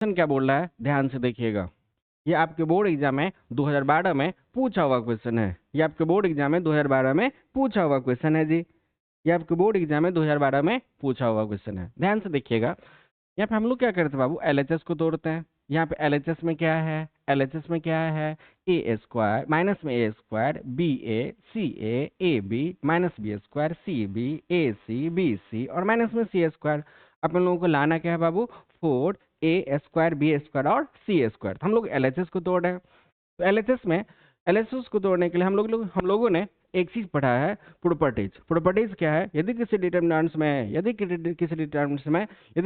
Question क्या बोल रहा है, ध्यान से देखिएगा। ये आपके बोर्ड एग्जाम में 2012 में पूछा हुआ क्वेश्चन है। ये आपके बोर्ड एग्जाम में 2012 में पूछा हुआ क्वेश्चन है जी। ये आपके बोर्ड एग्जाम में 2012 में पूछा हुआ क्वेश्चन है, ध्यान से देखिएगा। यहाँ पे हम लोग क्या करते हैं बाबू, एलएचएस को तोड़ते हैं। यहाँ पे एलएचएस में क्या है, एलएचएस में क्या है, ए स्क्वायर माइनस में a square b a b minus b square c b a c b c और माइनस में सी स्क्वायर। अपन लोगों को लाना क्या है बाबू, 4a² b² और c²। तो हम लोग एलएचएस को तोड़ रहे हैं। तो एलएचएस को तोड़ने के लिए हम लोगों ने एक चीज पढ़ा है, प्रॉपर्टीज। प्रॉपर्टीज क्या है, यदि किसी डिटरमिनेंट्स में यदि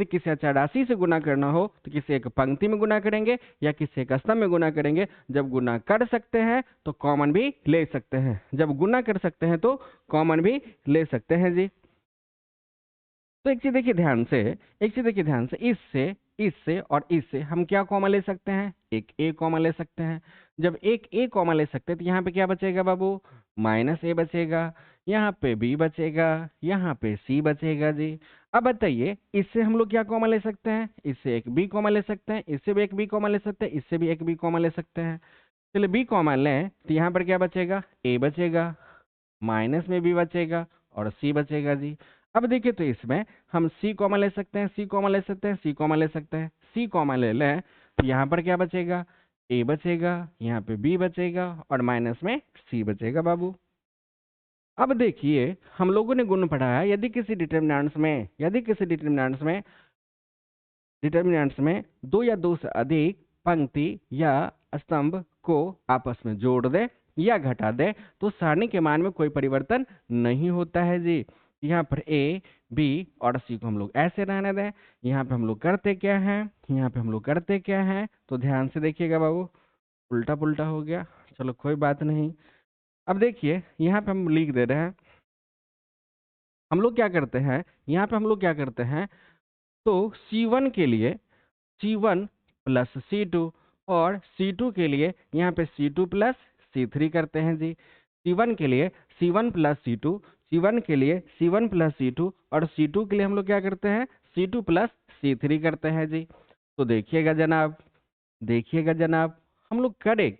किसी अचर राशि से गुना करना हो तो किसी एक पंक्ति में गुना करेंगे या किसी एक स्तंभ में गुना करेंगे। जब गुना कर सकते हैं तो कॉमन भी ले सकते हैं, जब गुना कर सकते हैं तो कॉमन भी ले सकते हैं जी। तो एक चीज देखिए ध्यान से, इससे और इससे हम क्या कॉमन ले सकते हैं, एक ए कॉमन ले सकते हैं। जब एक ए कॉमन ले सकते हैं तो यहाँ पे क्या बचेगा बाबू, माइनस ए बचेगा, यहाँ पे बी बचेगा, यहाँ पे सी बचेगा जी। अब बताइए इससे हम लोग क्या कॉमन ले सकते हैं, इससे एक बी कॉमन ले सकते हैं, इससे भी एक बी कॉमन ले सकते हैं, इससे भी एक बी कॉमन ले सकते हैं। चलिए बी कॉमन लें तो यहाँ पर क्या बचेगा, ए बचेगा, माइनस में बी बचेगा और सी बचेगा जी। अब देखिए तो इसमें हम सी कॉमन ले सकते हैं, सी कॉमन ले सकते हैं, सी कॉमन ले सकते हैं। सी कॉमन ले लें तो यहाँ पर क्या बचेगा, ए बचेगा, यहाँ पे बी बचेगा और माइनस में सी बचेगा बाबू। अब देखिए हम लोगों ने गुण पढ़ा है, डिटर्मिनेंट्स में दो या दो से अधिक पंक्ति या स्तंभ को आपस में जोड़ दे या घटा दे तो सारणी के मान में कोई परिवर्तन नहीं होता है जी। यहाँ पर ए बी और सी को हम लोग ऐसे रहने दें। यहाँ पे हम लोग करते क्या हैं, तो ध्यान से देखिएगा बाबू, उल्टा पुल्टा हो गया, चलो कोई बात नहीं। अब देखिए यहाँ पे हम लिख दे रहे हैं, हम लोग क्या करते हैं, यहाँ पे हम लोग क्या करते हैं, तो C1 के लिए C1 प्लस C2 और C2 के लिए यहाँ पे C2 प्लस C3 करते हैं जी। C1 के लिए C1 प्लस C2, C1 के लिए C1 प्लस C2 और C2 के लिए हम लोग क्या करते हैं, C2 प्लस C3 करते हैं जी। तो देखिएगा जनाब हम लोग करें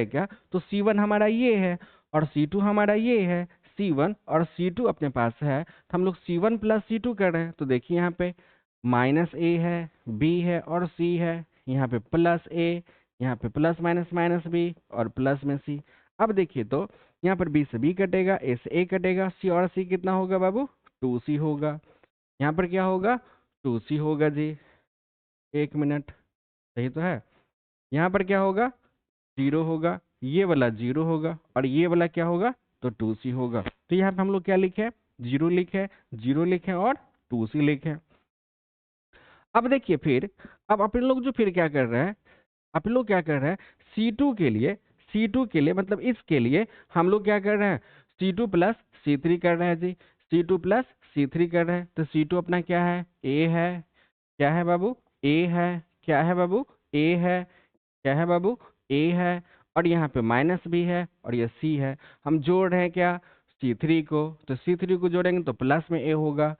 क्या, तो C1 हमारा ये है और C2 हमारा ये है। C1 और C2 अपने पास है तो हम लोग C1 प्लस C2 कर रहे हैं। तो देखिए यहाँ पे माइनस ए है, बी है और सी है, यहाँ पे प्लस ए, यहाँ पे प्लस माइनस माइनस बी और प्लस में सी। अब देखिए तो यहाँ पर बी से बी कटेगा, ए से ए कटेगा, सी और सी कितना होगा बाबू, 2c होगा। यहाँ पर क्या होगा, 2c होगा जी। एक मिनट, सही तो है। यहाँ पर क्या होगा, 0 होगा, ये वाला 0 होगा और ये वाला क्या होगा, तो 2c होगा। तो यहाँ पे हम लोग क्या लिखे, 0 लिखे और 2c लिखे। अब देखिए फिर, अब अपन लोग जो फिर क्या कर रहे हैं, अपन लोग क्या कर रहे हैं, C2 के लिए मतलब इसके लिए हम लोग क्या कर रहे हैं, C2 प्लस C3 कर रहे हैं जी। C2 प्लस C3 कर रहे हैं तो C2 अपना क्या है, A है, क्या है बाबू, A है, क्या है बाबू, A है, क्या है बाबू, A है और यहाँ पे माइनस भी है और ये C है। हम जोड़ रहे हैं क्या, C3 को, तो C3 को जोड़ेंगे तो प्लस में A होगा,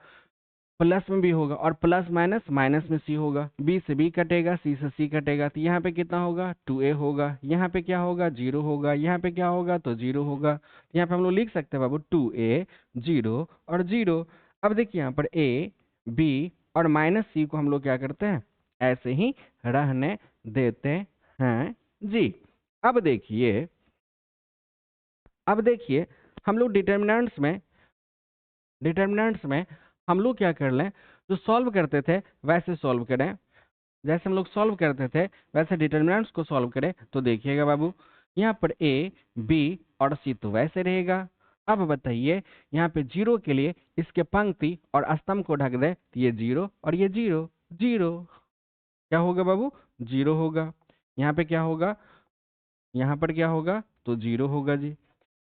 प्लस में भी होगा और प्लस माइनस माइनस में सी होगा, बी से बी कटेगा, सी से सी कटेगा, तो यहाँ पे कितना होगा, 2a होगा। यहाँ पे क्या होगा, 0 होगा, यहाँ पे क्या होगा, तो 0 होगा। यहाँ पे हम लोग लिख सकते हैं बाबू 2a 0 और 0। अब देखिए यहाँ पर a b और माइनस सी को हम लोग क्या करते हैं, ऐसे ही रहने देते हैं जी। अब देखिए हम लोग डिटर्मिनेंट्स में हम लोग क्या कर लें, जो सॉल्व करते थे वैसे सॉल्व करें, जैसे हम लोग सॉल्व करते थे वैसे डिटर्मिनेंट्स को सॉल्व करें। तो देखिएगा बाबू, यहाँ पर ए बी और सी तो वैसे रहेगा। अब बताइए यहाँ पे 0 के लिए इसके पंक्ति और स्तंभ को ढक दे तो ये 0 और ये 0, 0 क्या होगा बाबू, 0 होगा। यहाँ पे क्या होगा, यहाँ पर क्या होगा, तो 0 होगा जी।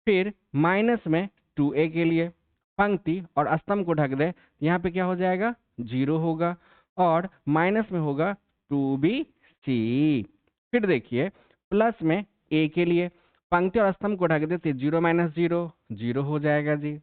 फिर माइनस में 2a के लिए पंक्ति और स्तंभ को ढक दे, यहाँ पे क्या हो जाएगा, 0 होगा और माइनस में होगा 2bc। फिर देखिए प्लस में a के लिए पंक्ति और स्तंभ को ढक देते, 0 माइनस 0 0 हो जाएगा जी।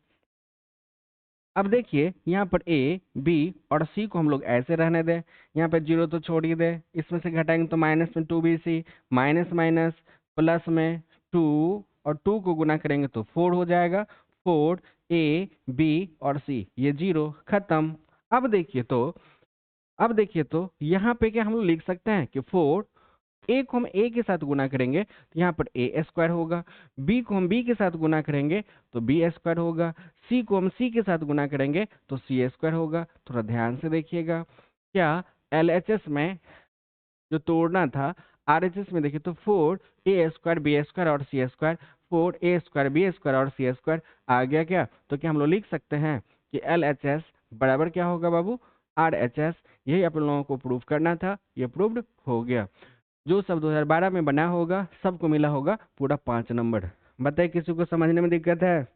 अब देखिए यहाँ पर ए बी और सी को हम लोग ऐसे रहने दें, यहाँ पे 0 तो छोड़ ही दे, इसमें से घटाएंगे तो माइनस में 2bc, माइनस माइनस प्लस में 2 और 2 को गुना करेंगे तो 4 हो जाएगा। 4 ए बी और सी, ये 0 खत्म। अब देखिए तो यहाँ पे क्या हम लोग लिख सकते हैं कि 4 ए को हम ए के साथ गुना करेंगे तो यहाँ पर ए स्क्वायर होगा, बी को हम बी के साथ गुना करेंगे तो बी स्क्वायर होगा, सी को हम सी के साथ गुना करेंगे तो सी स्क्वायर होगा। थोड़ा ध्यान से देखिएगा, क्या एलएचएस में जो तोड़ना था आरएचएस में देखिए तो 4 a² b² और c², 4 a² b² और c² आ गया क्या? तो क्या हम लोग लिख सकते हैं कि एलएचएस बराबर क्या होगा बाबू? आरएचएस। यही आप लोगों को प्रूव करना था, ये प्रूव्ड हो गया। जो सब 2012 में बना होगा सबको मिला होगा पूरा 5 नंबर। बताइए किसी को समझने में दिक्कत है?